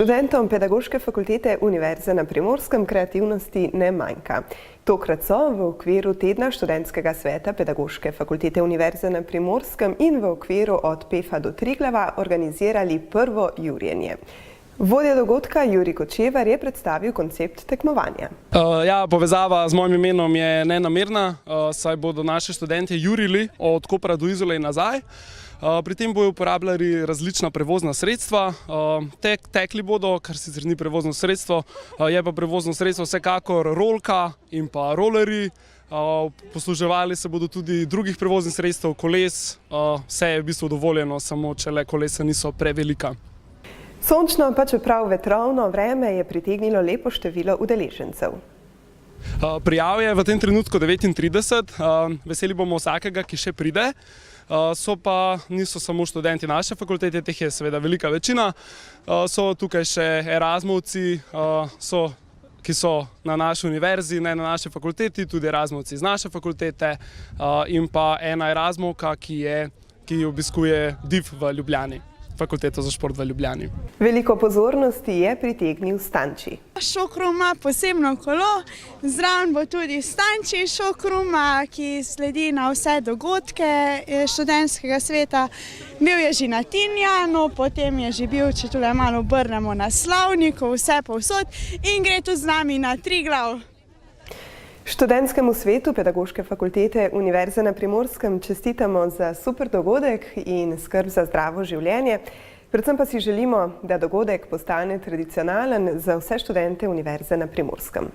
Študentom Pedagoške fakultete Univerze na Primorskem kreativnosti ne manjka. Tokrat so v okviru tedna študentskega sveta Pedagoške fakultete Univerze na Primorskem in v okviru od Pefa do Triglava organizirali prvo jurjenje. Vodja dogodka Jurij Kočevar je predstavil koncept tekmovanja. Povezava z mojim imenom je nenamerna, saj bodo naši študentje jurili od Kopra do Izole in nazaj. Pri tem bodo uporabljali različna prevozna sredstva, tekli bodo, kar sicer ni prevozno sredstvo, je pa prevozno sredstvo vsekakor rolka in pa rolerji. Posluževali se bodo tudi drugih prevoznih sredstev, koles, vse je v bistvu dovoljeno, samo če le kolesa niso prevelika. Sončno pa čeprav vetrovno vreme je pritegnilo lepo število udeležencev. Prijav je v tem trenutku 39, veseli bomo vsakega, ki še pride. Niso samo študenti naše fakultete, teh je seveda velika večina. So tukaj še Erasmovci, ki so na naši univerzi, ne na naši fakulteti, tudi Erasmovci iz naše fakultete in pa ena Erasmovka, ki obiskuje DIF v Ljubljani. Fakulteto za šport v Ljubljani. Veliko pozornosti je pritegnil Stanči. Šokrum ima posebno kolo, zraven bo tudi Stanči Šokruma, ki sledi na vse dogodke študentskega sveta. Bil je že na Tinjanu, potem je že bil, če tule malo obrnemo, na Slavniku, vse povsod in gre tudi z nami na Triglav. Študentskemu svetu Pedagoške fakultete Univerze na Primorskem čestitamo za super dogodek in skrb za zdravo življenje. Predvsem pa si želimo, da dogodek postane tradicionalen za vse študente Univerze na Primorskem.